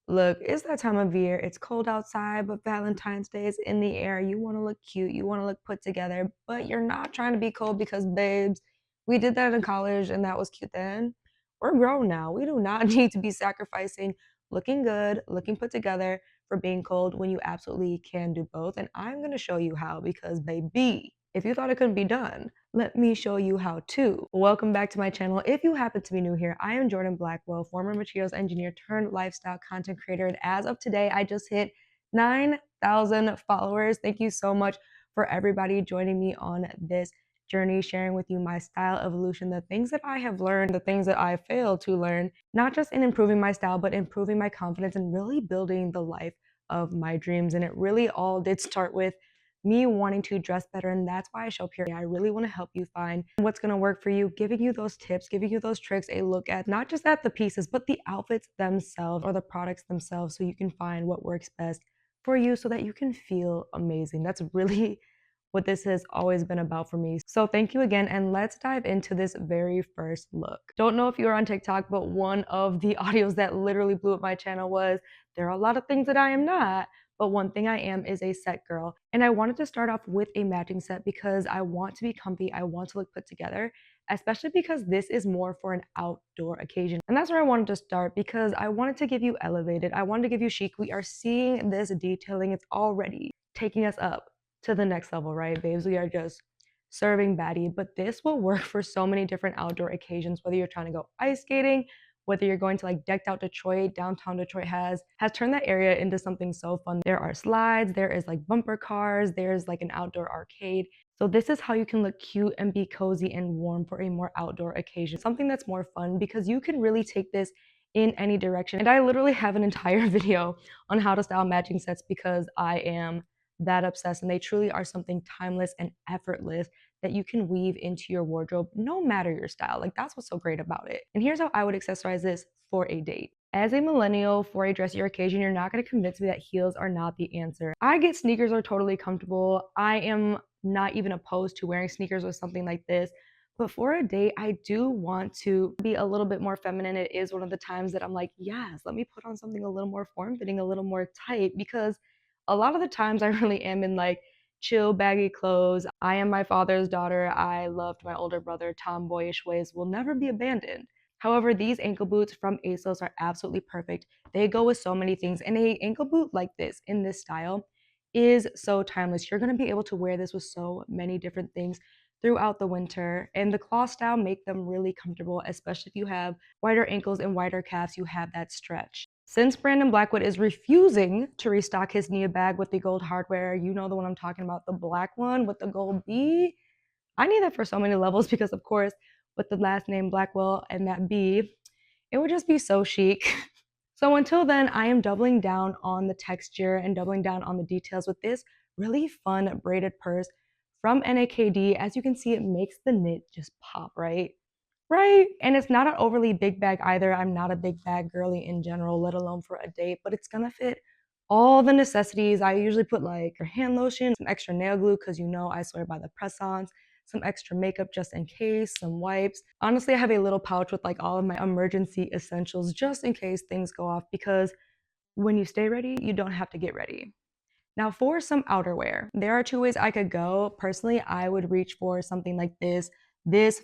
Look, it's that time of year. It's cold outside, but Valentine's Day is in the air. You want to look cute, you want to look put together, but you're not trying to be cold because, babes, we did that in college and that was cute then. We're grown now. We do not need to be sacrificing looking good, looking put together for being cold when you absolutely can do both. And I'm going to show you how because, baby, if you thought it couldn't be done, let me show you how to. Welcome back to my channel. If you happen to be new here, I am Jordan Blackwell, former materials engineer turned lifestyle content creator. And as of today, I just hit 9,000 followers. Thank you so much for everybody joining me on this journey, sharing with you my style evolution, the things that I have learned, the things that I failed to learn, not just in improving my style, but improving my confidence and really building the life of my dreams. And it really all did start with me wanting to dress better, and that's why I show up here. I really want to help you find what's going to work for you, giving you those tips, giving you those tricks, a look at not just at the pieces, but the outfits themselves or the products themselves, so you can find what works best for you so that you can feel amazing. That's really what this has always been about for me. So thank you again, and let's dive into this very first look. Don't know if you're on TikTok, but one of the audios that literally blew up my channel was, there are a lot of things that I am not, but one thing I am is a set girl. And I wanted to start off with a matching set because I want to be comfy, I want to look put together, especially because this is more for an outdoor occasion. And that's where I wanted to start because I wanted to give you elevated, I wanted to give you chic. We are seeing this detailing, it's already taking us up to the next level, right, babes? We are just serving baddie, but this will work for so many different outdoor occasions, whether you're trying to go ice skating, whether you're going to like decked out Detroit. Downtown Detroit has turned that area into something so fun. There are slides, there is like bumper cars, there's like an outdoor arcade. So this is how you can look cute and be cozy and warm for a more outdoor occasion, something that's more fun because you can really take this in any direction. And I literally have an entire video on how to style matching sets because I am that obsessed, and they truly are something timeless and effortless that you can weave into your wardrobe no matter your style. Like, that's what's so great about it. And here's how I would accessorize this for a date. As a millennial, for a dressier occasion, you're not going to convince me that heels are not the answer. I get sneakers are totally comfortable. I am not even opposed to wearing sneakers with something like this. But for a date, I do want to be a little bit more feminine. It is one of the times that I'm like, yes, let me put on something a little more form-fitting, a little more tight, because a lot of the times I really am in like chill, baggy clothes. I am my father's daughter. I loved my older brother. Tomboyish ways will never be abandoned. However, these ankle boots from ASOS are absolutely perfect. They go with so many things. And a ankle boot like this, in this style, is so timeless. You're going to be able to wear this with so many different things throughout the winter. And the cloth style make them really comfortable, especially if you have wider ankles and wider calves, you have that stretch. Since Brandon Blackwood is refusing to restock his Nia bag with the gold hardware, you know the one I'm talking about, the black one with the gold B. I need that for so many levels because, of course, with the last name Blackwell and that B, it would just be so chic. So until then, I am doubling down on the texture and doubling down on the details with this really fun braided purse from NAKD. As you can see, it makes the knit just pop, right? Right? And it's not an overly big bag either. I'm not a big bag girly in general, let alone for a date, but it's gonna fit all the necessities. I usually put like hand lotion, some extra nail glue because you know I swear by the press-ons, some extra makeup just in case, some wipes. Honestly, I have a little pouch with like all of my emergency essentials just in case things go off, because when you stay ready, you don't have to get ready. Now for some outerwear, there are two ways I could go. Personally, I would reach for something like this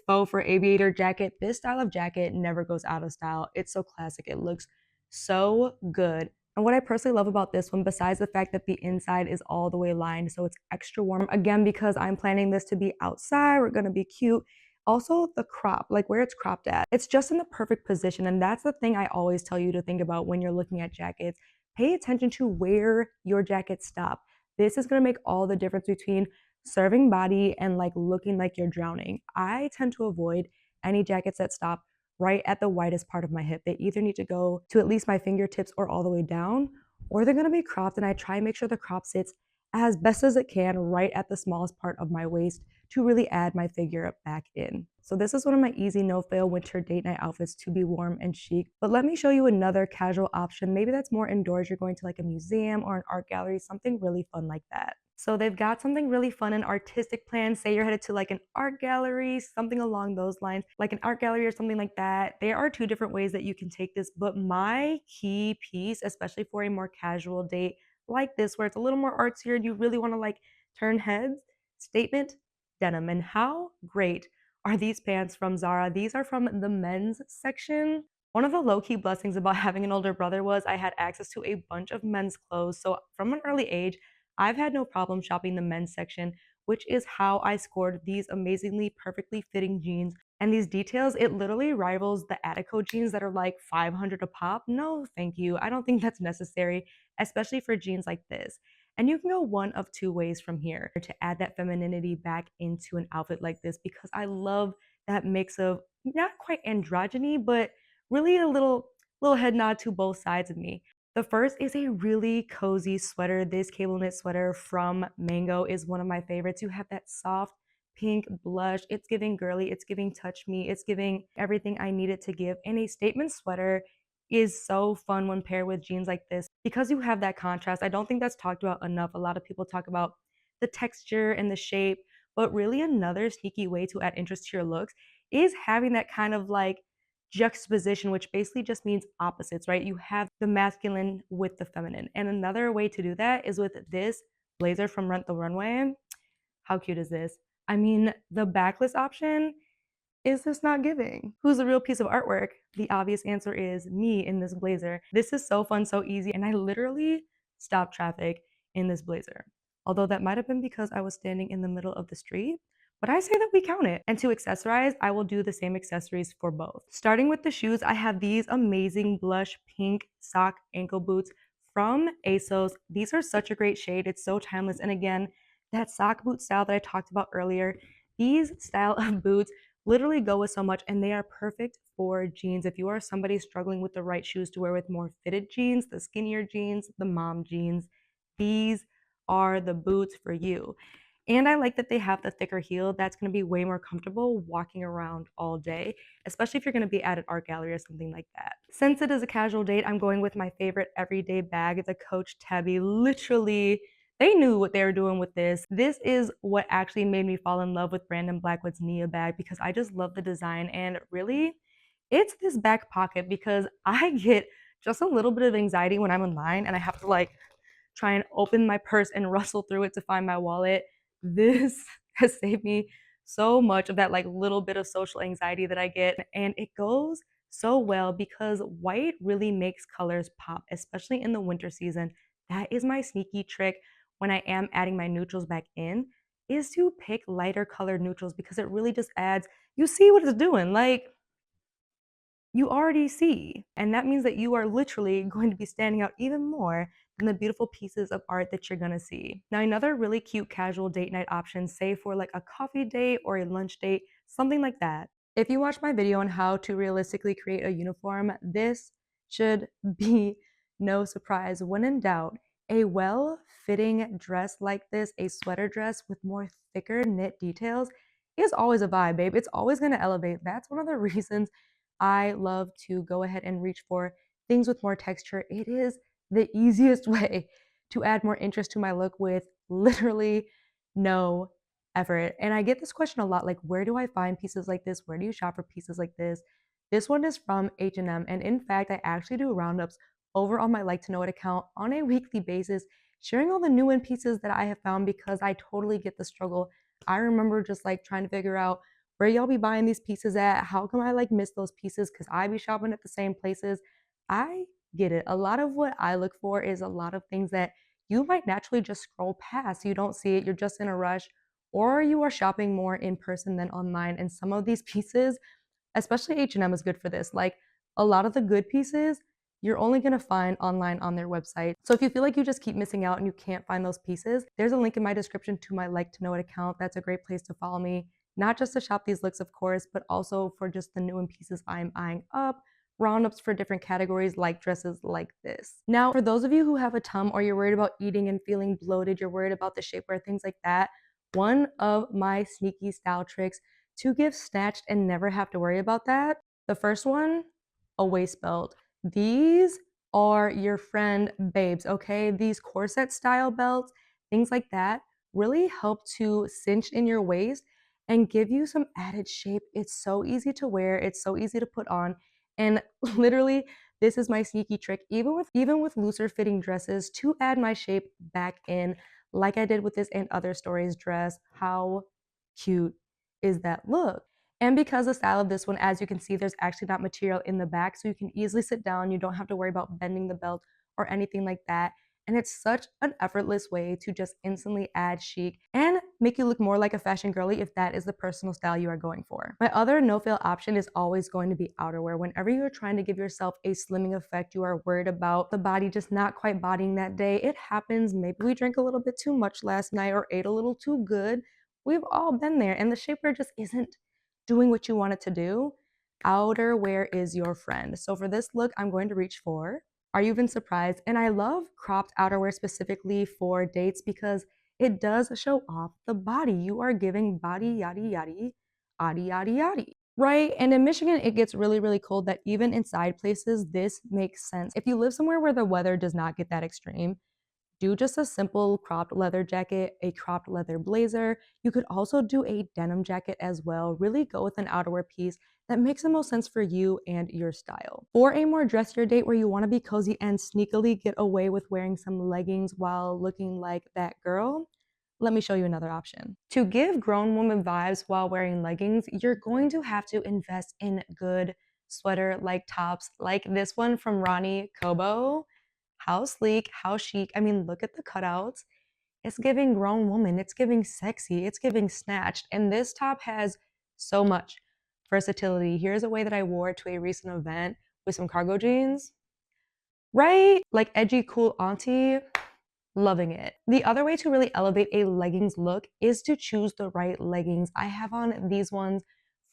faux fur aviator jacket. This style of jacket never goes out of style. It's so classic. It looks so good. And what I personally love about this one, besides the fact that the inside is all the way lined, so it's extra warm, again, because I'm planning this to be outside, we're gonna be cute. Also the crop, like where it's cropped at, it's just in the perfect position. And that's the thing I always tell you to think about when you're looking at jackets. Pay attention to where your jackets stop. This is gonna make all the difference between serving body and like looking like you're drowning. I tend to avoid any jackets that stop right at the widest part of my hip. They either need to go to at least my fingertips or all the way down, or they're gonna be cropped, and I try and make sure the crop sits as best as it can right at the smallest part of my waist to really add my figure back in. So this is one of my easy no-fail winter date night outfits to be warm and chic. But let me show you another casual option. Maybe that's more indoors. You're going to like a museum or an art gallery, something really fun like that. So they've got something really fun and artistic planned. Say you're headed to like an art gallery, something along those lines, like an art gallery or something like that. There are two different ways that you can take this, but my key piece, especially for a more casual date like this, where it's a little more artsier and you really want to like turn heads, statement denim. And how great are these pants from Zara? These are from the men's section. One of the low key blessings about having an older brother was I had access to a bunch of men's clothes. So from an early age, I've had no problem shopping the men's section, which is how I scored these amazingly perfectly fitting jeans. And these details, it literally rivals the Attico jeans that are like 500 a pop. No, thank you. I don't think that's necessary, especially for jeans like this. And you can go one of two ways from here to add that femininity back into an outfit like this because I love that mix of not quite androgyny, but really a little head nod to both sides of me. The first is a really cozy sweater. This cable knit sweater from Mango is one of my favorites. You have that soft pink blush. It's giving girly, it's giving touch me, it's giving everything I need it to give. And a statement sweater is so fun when paired with jeans like this because you have that contrast. I don't think that's talked about enough. A lot of people talk about the texture and the shape, but really another sneaky way to add interest to your looks is having that kind of like juxtaposition, which basically just means opposites, right? You have the masculine with the feminine. And another way to do that is with this blazer from Rent the Runway. How cute is this? I mean, the backless option is this not giving? Who's the real piece of artwork? The obvious answer is me in this blazer. This is so fun, so easy, and I literally stopped traffic in this blazer. Although that might have been because I was standing in the middle of the street, but I say that we count it. And to accessorize, I will do the same accessories for both. Starting with the shoes, I have these amazing blush pink sock ankle boots from ASOS. These are such a great shade. It's so timeless. And again, that sock boot style that I talked about earlier, these style of boots literally go with so much and they are perfect for jeans. If you are somebody struggling with the right shoes to wear with more fitted jeans, the skinnier jeans, the mom jeans, these are the boots for you. And I like that they have the thicker heel. That's going to be way more comfortable walking around all day, especially if you're going to be at an art gallery or something like that. Since it is a casual date, I'm going with my favorite everyday bag, the Coach Tabby. Literally, they knew what they were doing with this. This is what actually made me fall in love with Brandon Blackwood's Nia bag because I just love the design and really it's this back pocket because I get just a little bit of anxiety when I'm in line and I have to like try and open my purse and rustle through it to find my wallet. This has saved me so much of that like little bit of social anxiety that I get. And it goes so well because white really makes colors pop, especially in the winter season. That is my sneaky trick when I am adding my neutrals back in is to pick lighter colored neutrals because it really just adds, you see what it's doing. Like you already see. And that means that you are literally going to be standing out even more than the beautiful pieces of art that you're gonna see. Now, another really cute casual date night option, say for like a coffee date or a lunch date, something like that. If you watch my video on how to realistically create a uniform, this should be no surprise. When in doubt, a well-fitting dress like this, a sweater dress with more thicker knit details, is always a vibe, babe. It's always gonna elevate. That's one of the reasons I love to go ahead and reach for things with more texture. It is the easiest way to add more interest to my look with literally no effort. And I get this question a lot like, where do I find pieces like this? Where do you shop for pieces like this? This one is from H&M. And in fact, I actually do roundups over on my Like to Know It account on a weekly basis, sharing all the new in pieces that I have found because I totally get the struggle. I remember just like trying to figure out where y'all be buying these pieces at? How come I like miss those pieces? Because I be shopping at the same places. I get it. A lot of what I look for is a lot of things that you might naturally just scroll past. You don't see it, you're just in a rush, or you are shopping more in person than online. And some of these pieces, especially H&M is good for this. Like a lot of the good pieces, you're only going to find online on their website. So if you feel like you just keep missing out and you can't find those pieces, there's a link in my description to my Like to Know It account. That's a great place to follow me, not just to shop these looks, of course, but also for just the new in pieces I'm eyeing up, roundups for different categories like dresses like this. Now, for those of you who have a tum or you're worried about eating and feeling bloated, you're worried about the shapewear, things like that, one of my sneaky style tricks to give snatched and never have to worry about that. The first one, a waist belt. These are your friend babes, okay? These corset style belts, things like that really help to cinch in your waist and give you some added shape. It's so easy to wear, it's so easy to put on, and literally this is my sneaky trick, even with looser fitting dresses, to add my shape back in, like I did with this and other stories dress. How cute is that look? And because the style of this one, as you can see, there's actually not material in the back, so you can easily sit down. You don't have to worry about bending the belt or anything like that. And it's such an effortless way to just instantly add chic and make you look more like a fashion girly if that is the personal style you are going for. My other no-fail option is always going to be outerwear. Whenever you're trying to give yourself a slimming effect, you are worried about the body just not quite bodying that day. It happens. Maybe we drank a little bit too much last night or ate a little too good. We've all been there, and the shapewear just isn't doing what you want it to do. Outerwear is your friend. So for this look, I'm going to reach for, are you even surprised? And I love cropped outerwear specifically for dates because it does show off the body. You are giving body yaddy yaddy, yaddy yaddy yaddy. Right? And in Michigan, it gets really, really cold that even inside places, this makes sense. If you live somewhere where the weather does not get that extreme, do just a simple cropped leather jacket, a cropped leather blazer. You could also do a denim jacket as well. Really go with an outerwear piece that makes the most sense for you and your style. For a more dressier date where you want to be cozy and sneakily get away with wearing some leggings while looking like that girl, let me show you another option. To give grown woman vibes while wearing leggings, you're going to have to invest in good sweater-like tops like this one from Ronnie Kobo. How sleek, how chic. I mean, look at the cutouts. It's giving grown woman, it's giving sexy, it's giving snatched. And this top has so much versatility. Here's a way that I wore it to a recent event with some cargo jeans. Right? Like edgy, cool auntie. Loving it. The other way to really elevate a leggings look is to choose the right leggings. I have on these ones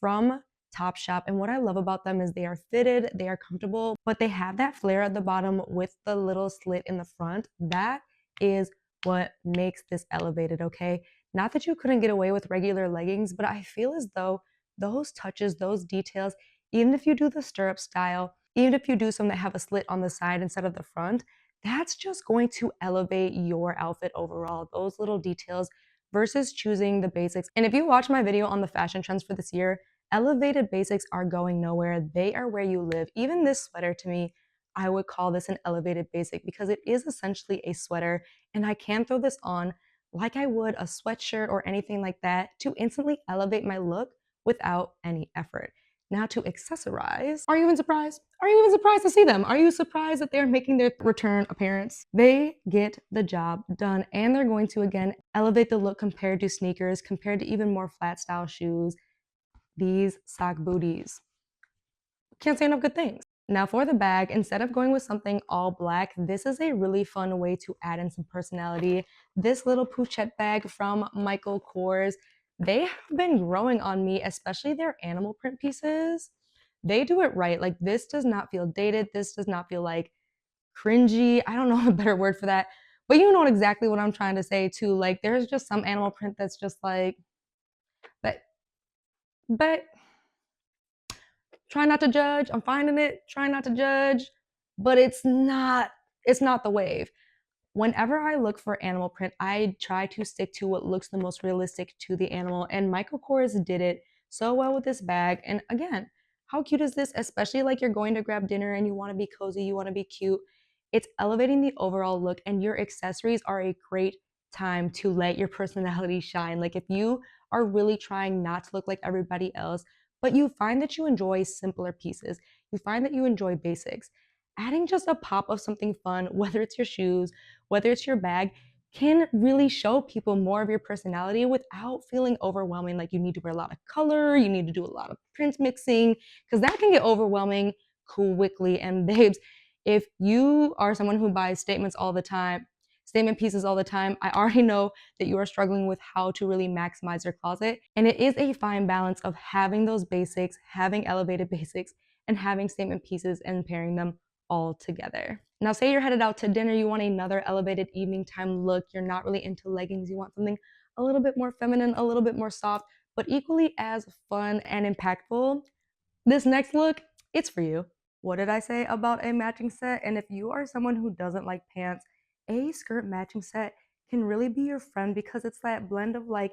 from Topshop, and what I love about them is they are fitted, they are comfortable, but they have that flare at the bottom with the little slit in the front. That is what makes this elevated, okay? Not that you couldn't get away with regular leggings, but I feel as though those touches, those details, even if you do the stirrup style, even if you do some that have a slit on the side instead of the front, that's just going to elevate your outfit overall. Those little details versus choosing the basics. And if you watch my video on the fashion trends for this year, elevated basics are going nowhere. They are where you live. Even this sweater, to me, I would call this an elevated basic because it is essentially a sweater, and I can throw this on like I would a sweatshirt or anything like that to instantly elevate my look without any effort. Now to accessorize, are you even surprised? Are you even surprised to see them? Are you surprised that they're making their return appearance? They get the job done, and they're going to again elevate the look compared to sneakers, compared to even more flat style shoes. These sock booties. Can't say enough good things. Now for the bag, instead of going with something all black, this is a really fun way to add in some personality. This little pochette bag from Michael Kors, they have been growing on me, especially their animal print pieces. They do it right. Like this does not feel dated. This does not feel like cringy. I don't know a better word for that, but you know exactly what I'm trying to say too. Like there's just some animal print that's just like, but try not to judge. I'm finding it, trying not to judge, but it's not the wave. Whenever I look for animal print, I try to stick to what looks the most realistic to the animal, and Michael Kors did it so well with this bag. And again, how cute is this? Especially like you're going to grab dinner and you want to be cozy, you want to be cute. It's elevating the overall look, and your accessories are a great time to let your personality shine. Like if you are really trying not to look like everybody else, but you find that you enjoy simpler pieces, you find that you enjoy basics, adding just a pop of something fun, whether it's your shoes, whether it's your bag, can really show people more of your personality without feeling overwhelming. Like you need to wear a lot of color, you need to do a lot of print mixing, because that can get overwhelming quickly. And babes, if you are someone who buys statement pieces all the time, I already know that you are struggling with how to really maximize your closet. And it is a fine balance of having those basics, having elevated basics, and having statement pieces and pairing them all together. Now, say you're headed out to dinner, you want another elevated evening time look, you're not really into leggings, you want something a little bit more feminine, a little bit more soft, but equally as fun and impactful. This next look, it's for you. What did I say about a matching set? And if you are someone who doesn't like pants, a skirt matching set can really be your friend because it's that blend of like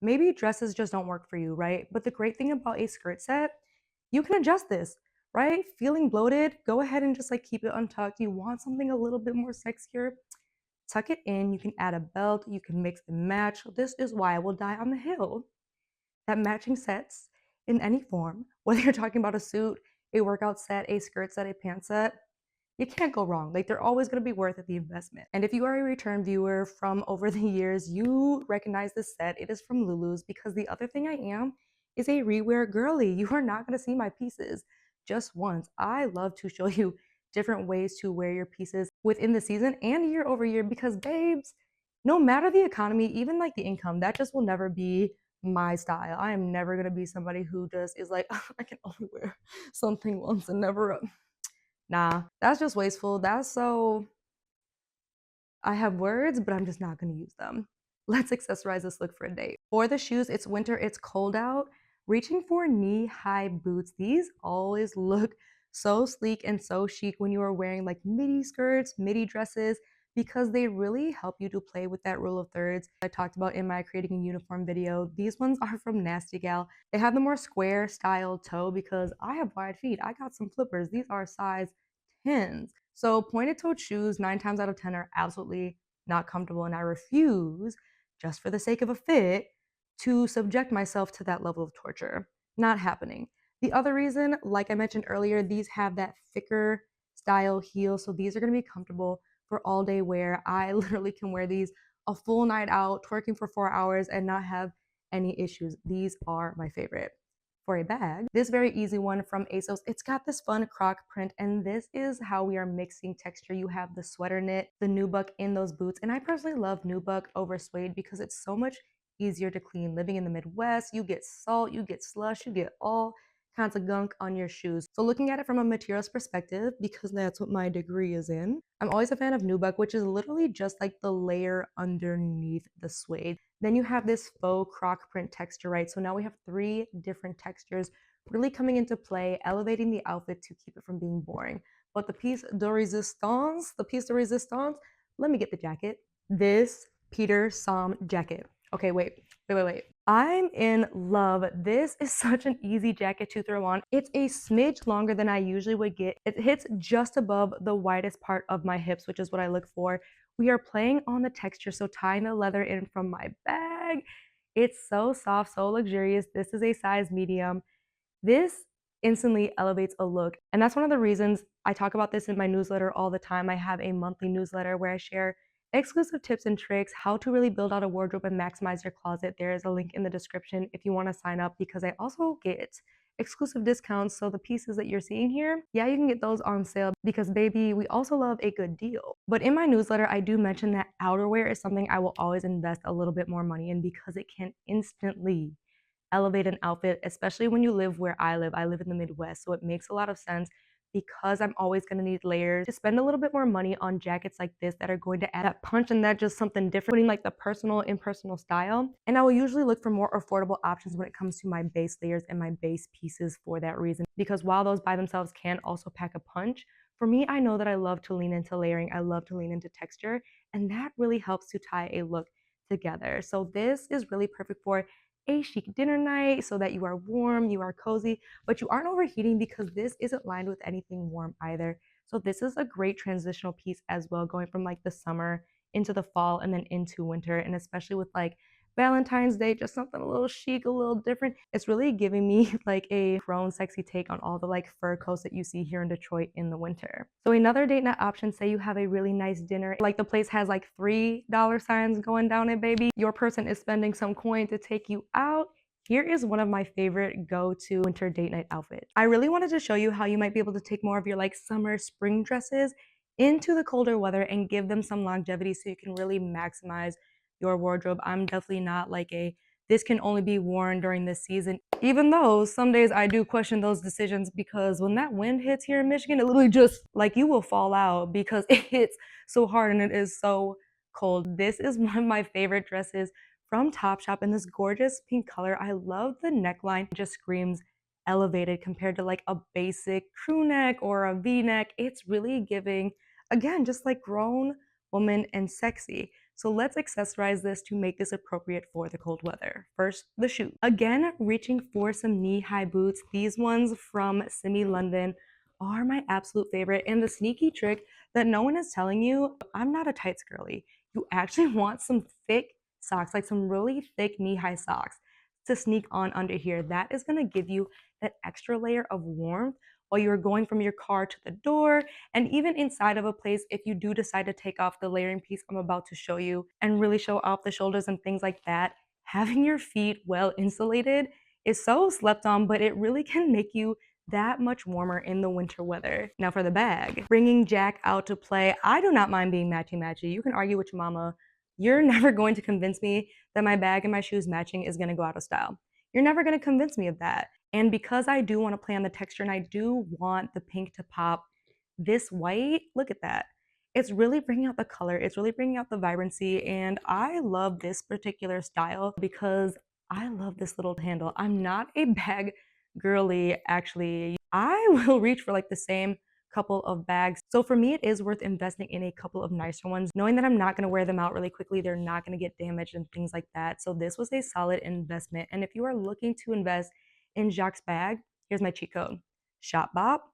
maybe dresses just don't work for you, right? But the great thing about a skirt set, you can adjust this, right? Feeling bloated, go ahead and just like keep it untucked. You want something a little bit more sexier, tuck it in. You can add a belt, you can mix and match. This is why I will die on the hill that matching sets in any form, whether you're talking about a suit, a workout set, a skirt set, a pants set, you can't go wrong. Like they're always going to be worth it, the investment. And if you are a return viewer from over the years, you recognize this set. It is from Lulu's because the other thing I am is a rewear girly. You are not going to see my pieces just once. I love to show you different ways to wear your pieces within the season and year over year because babes, no matter the economy, even like the income, that just will never be my style. I am never going to be somebody who just is like, "Oh, I can only wear something once and never Nah, that's just wasteful. That's so I have words, but I'm just not gonna use them. Let's accessorize this look for a date. For the shoes, it's winter, it's cold out. Reaching for knee-high boots. These always look so sleek and so chic when you are wearing like midi skirts, midi dresses, because they really help you to play with that rule of thirds I talked about in my creating a uniform video. These ones are from Nasty Gal. They have the more square style toe because I have wide feet. I got some flippers. These are size 10s. So pointed toed shoes, 9 times out of 10, are absolutely not comfortable, and I refuse, just for the sake of a fit, to subject myself to that level of torture. Not happening. The other reason, like I mentioned earlier, these have that thicker style heel, so these are going to be comfortable for all day wear. I literally can wear these a full night out, twerking for 4 hours, and not have any issues. These are my favorite. For a bag, this very easy one from ASOS, it's got this fun croc print, and this is how we are mixing texture. You have the sweater knit, the nubuck in those boots, and I personally love nubuck over suede because it's so much easier to clean. Living in the Midwest, you get salt, you get slush, you get all kinds of gunk on your shoes. So looking at it from a materials perspective, because that's what my degree is in, I'm always a fan of nubuck, which is literally just like the layer underneath the suede. Then you have this faux croc print texture, right? So now we have 3 different textures really coming into play, elevating the outfit to keep it from being boring. But the piece de resistance, let me get the jacket. This Peter Som jacket. Okay, wait. I'm in love. This is such an easy jacket to throw on. It's a smidge longer than I usually would get. It hits just above the widest part of my hips, which is what I look for. We are playing on the texture, so tying the leather in from my bag. It's so soft, so luxurious. This is a size medium. This instantly elevates a look. And that's one of the reasons I talk about this in my newsletter all the time. I have a monthly newsletter where I share exclusive tips and tricks, how to really build out a wardrobe and maximize your closet. There is a link in the description if you want to sign up because I also get exclusive discounts. So the pieces that you're seeing here, yeah, you can get those on sale because baby, we also love a good deal. But in my newsletter, I do mention that outerwear is something I will always invest a little bit more money in because it can instantly elevate an outfit, especially when you live where I live. I live in the Midwest, so it makes a lot of sense because I'm always going to need layers to spend a little bit more money on jackets like this that are going to add that punch and that just something different, putting like the personal, impersonal style. And I will usually look for more affordable options when it comes to my base layers and my base pieces for that reason. Because while those by themselves can also pack a punch, for me, I know that I love to lean into layering. I love to lean into texture, and that really helps to tie a look together. So this is really perfect for a chic dinner night so that you are warm, you are cozy, but you aren't overheating because this isn't lined with anything warm either. So this is a great transitional piece as well, going from like the summer into the fall and then into winter, and especially with like Valentine's Day, just something a little chic, a little different. It's really giving me like a grown sexy take on all the like fur coats that you see here in Detroit in the winter. So another date night option, say you have a really nice dinner, like the place has like $3 signs going down it, baby. Your person is spending some coin to take you out. Here is one of my favorite go-to winter date night outfits. I really wanted to show you how you might be able to take more of your like summer spring dresses into the colder weather and give them some longevity so you can really maximize your wardrobe. I'm definitely not like a this can only be worn during this season, even though some days I do question those decisions because when that wind hits here in Michigan, it literally just like you will fall out because it hits so hard and it is so cold. This is one of my favorite dresses from Topshop in this gorgeous pink color. I love the neckline, it just screams elevated compared to like a basic crew neck or a V neck. It's really giving, again, just like grown woman, and sexy. So let's accessorize this to make this appropriate for the cold weather. First, the shoes. Again, reaching for some knee-high boots. These ones from Simi London are my absolute favorite. And the sneaky trick that no one is telling you, I'm not a tights girly. You actually want some thick socks, like some really thick knee-high socks to sneak on under here. That is gonna give you that extra layer of warmth while you're going from your car to the door, and even inside of a place if you do decide to take off the layering piece I'm about to show you and really show off the shoulders and things like that. Having your feet well insulated is so slept on, but it really can make you that much warmer in the winter weather. Now for the bag, bringing Jack out to play. I do not mind being matchy-matchy. You can argue with your mama. You're never going to convince me that my bag and my shoes matching is gonna go out of style. You're never gonna convince me of that. And because I do want to play on the texture and I do want the pink to pop, this white, look at that. It's really bringing out the color. It's really bringing out the vibrancy. And I love this particular style because I love this little handle. I'm not a bag girly, actually. I will reach for like the same couple of bags. So for me, it is worth investing in a couple of nicer ones, knowing that I'm not going to wear them out really quickly. They're not going to get damaged and things like that. So this was a solid investment. And if you are looking to invest in Jacques' bag, here's my cheat code. Shop Bop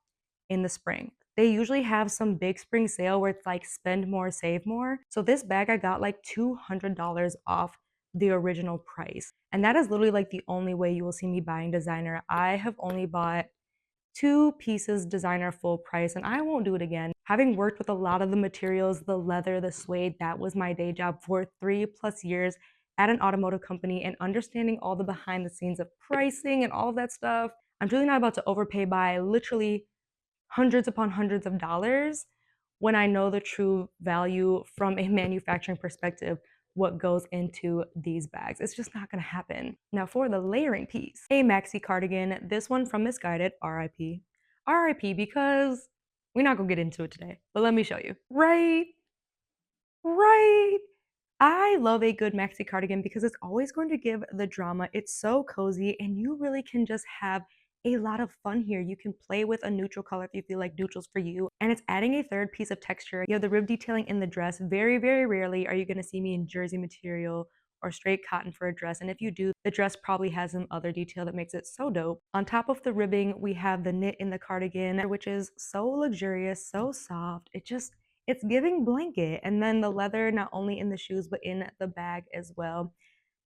in the spring. They usually have some big spring sale where it's like spend more, save more. So this bag I got like $200 off the original price. And that is literally like the only way you will see me buying designer. I have only bought 2 pieces designer full price and I won't do it again. Having worked with a lot of the materials, the leather, the suede, that was my day job for 3+ years at an automotive company, and understanding all the behind the scenes of pricing and all of that stuff. I'm really not about to overpay by literally hundreds upon hundreds of dollars when I know the true value from a manufacturing perspective, what goes into these bags. It's just not gonna happen. Now for the layering piece, a maxi cardigan, this one from Misguided, RIP. RIP because we're not gonna get into it today, but let me show you. Right, right. I love a good maxi cardigan because it's always going to give the drama. It's so cozy and you really can just have a lot of fun here. You can play with a neutral color if you feel like neutral's for you. And it's adding a third piece of texture. You have the rib detailing in the dress. Very, very rarely are you going to see me in jersey material or straight cotton for a dress. And if you do, the dress probably has some other detail that makes it so dope. On top of the ribbing, we have the knit in the cardigan, which is so luxurious, so soft. It's giving blanket. And then the leather, not only in the shoes, but in the bag as well.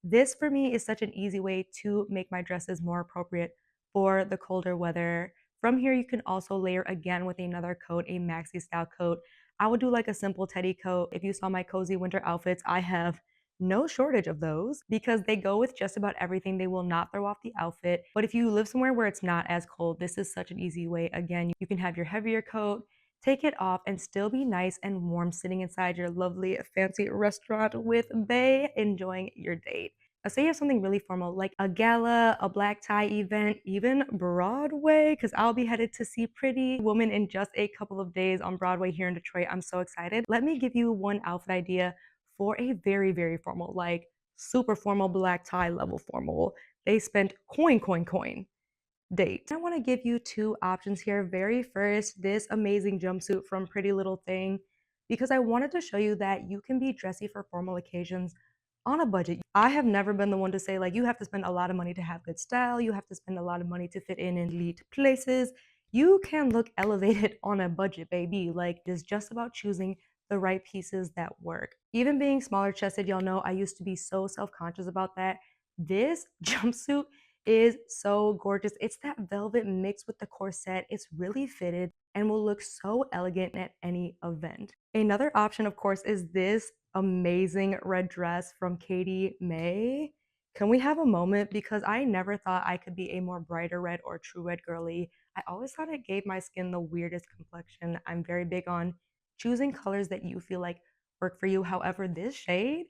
This for me is such an easy way to make my dresses more appropriate for the colder weather. From here, you can also layer again with another coat, a maxi style coat. I would do like a simple teddy coat. If you saw my cozy winter outfits, I have no shortage of those because they go with just about everything. They will not throw off the outfit. But if you live somewhere where it's not as cold, this is such an easy way. Again, you can have your heavier coat, take it off, and still be nice and warm sitting inside your lovely fancy restaurant with bae, enjoying your date. Say you have something really formal like a gala, a black tie event, even Broadway, because I'll be headed to see Pretty Woman in just a couple of days on Broadway here in Detroit. I'm so excited. Let me give you one outfit idea for a very, very formal, like super formal black tie level formal. They spent coin date. I want to give you 2 options here. Very first, this amazing jumpsuit from Pretty Little Thing, because I wanted to show you that you can be dressy for formal occasions on a budget. I have never been the one to say like you have to spend a lot of money to have good style, you have to spend a lot of money to fit in elite places. You can look elevated on a budget, baby. Like it's just about choosing the right pieces that work. Even being smaller chested, y'all know I used to be so self-conscious about that. This jumpsuit is so gorgeous. It's that velvet mixed with the corset. It's really fitted and will look so elegant at any event. Another option, of course, is this amazing red dress from Katie May. Can we have a moment? Because I never thought I could be a more brighter red or true red girly. I always thought it gave my skin the weirdest complexion. I'm very big on choosing colors that you feel like work for you. However, this shade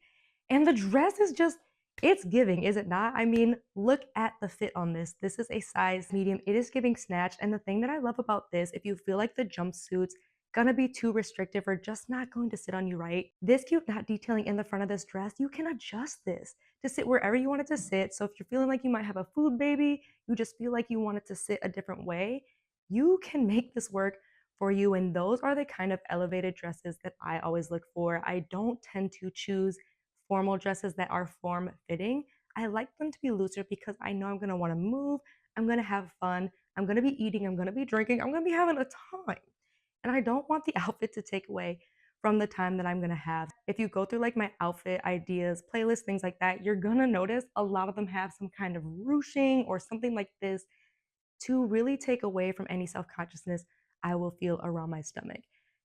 and the dress is just, it's giving, is it not? I mean, look at the fit on this. This is a size medium. It is giving snatched. And the thing that I love about this, if you feel like the jumpsuit's gonna be too restrictive or just not going to sit on you right, this cute knot detailing in the front of this dress, you can adjust this to sit wherever you want it to sit. So if you're feeling like you might have a food baby, you just feel like you want it to sit a different way, you can make this work for you. And those are the kind of elevated dresses that I always look for. I don't tend to choose formal dresses that are form fitting. I like them to be looser because I know I'm going to want to move, I'm going to have fun, I'm going to be eating, I'm going to be drinking, I'm going to be having a time. And I don't want the outfit to take away from the time that I'm going to have. If you go through like my outfit ideas, playlist, things like that, you're going to notice a lot of them have some kind of ruching or something like this to really take away from any self consciousness I will feel around my stomach.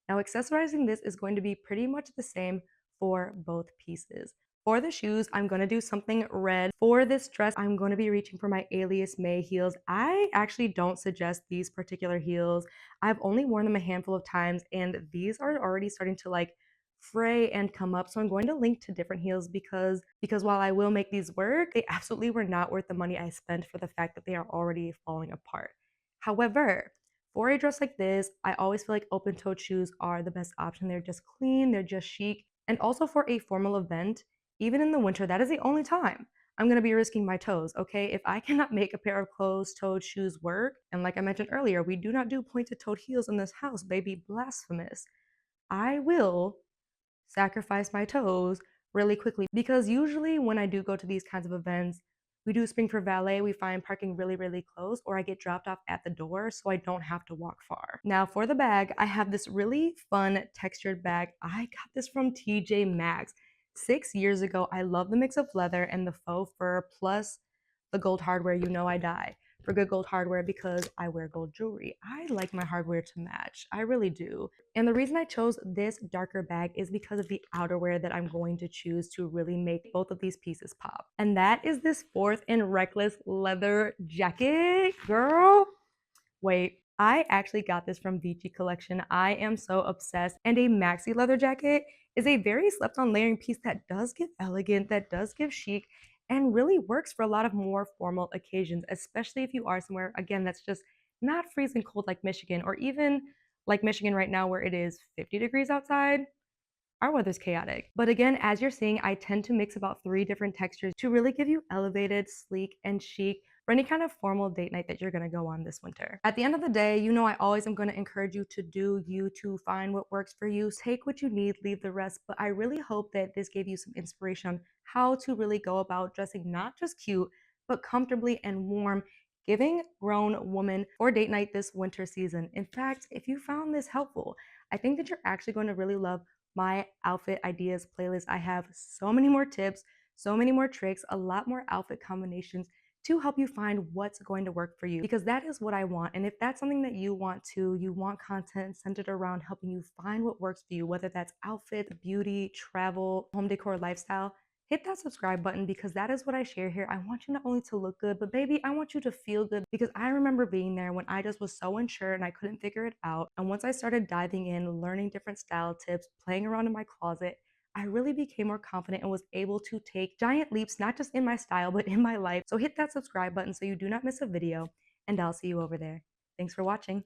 Now, accessorizing this is going to be pretty much the same for both pieces. For the shoes, I'm going to do something red. For this dress, I'm going to be reaching for my Alias Mae heels. I actually don't suggest these particular heels. I've only worn them a handful of times, and these are already starting to like fray and come up. So I'm going to link to different heels because while I will make these work, they absolutely were not worth the money I spent for the fact that they are already falling apart. However, for a dress like this, I always feel like open-toed shoes are the best option. They're just clean, they're just chic. And also for a formal event, even in the winter, that is the only time I'm going to be risking my toes, okay? If I cannot make a pair of closed-toed shoes work, and like I mentioned earlier, we do not do pointed-toed heels in this house, baby, blasphemous. I will sacrifice my toes really quickly because usually when I do go to these kinds of events, we do spring for valet, we find parking really, really close, or I get dropped off at the door so I don't have to walk far. Now, for the bag, I have this really fun textured bag. I got this from TJ Maxx 6 years ago. I love the mix of leather and the faux fur plus the gold hardware. You know, I die for good gold hardware because I wear gold jewelry. I like my hardware to match. I really do. And the reason I chose this darker bag is because of the outerwear that I'm going to choose to really make both of these pieces pop. And that is this Fourth and Reckless leather jacket. Girl, wait. I actually got this from Vici Collection. I am so obsessed. And a maxi leather jacket is a very slept on layering piece that does give elegant, that does give chic, and really works for a lot of more formal occasions, especially if you are somewhere, again, that's just not freezing cold like Michigan, or even like Michigan right now where it is 50 degrees outside. Our weather's chaotic. But again, as you're seeing, I tend to mix about 3 different textures to really give you elevated, sleek, and chic for any kind of formal date night that you're gonna go on this winter. At the end of the day, you know I always am gonna encourage you to do you, to find what works for you. Take what you need, leave the rest. But I really hope that this gave you some inspiration on how to really go about dressing not just cute, but comfortably and warm, giving grown woman for date night this winter season. In fact, if you found this helpful, I think that you're actually going to really love my outfit ideas playlist. I have so many more tips, so many more tricks, a lot more outfit combinations to help you find what's going to work for you, because that is what I want. And if that's something that you want too, you want content centered around helping you find what works for you, whether that's outfits, beauty, travel, home decor, lifestyle, hit that subscribe button because that is what I share here. I want you not only to look good, but baby, I want you to feel good because I remember being there when I just was so unsure and I couldn't figure it out. And once I started diving in, learning different style tips, playing around in my closet, I really became more confident and was able to take giant leaps, not just in my style, but in my life. So hit that subscribe button so you do not miss a video, and I'll see you over there. Thanks for watching.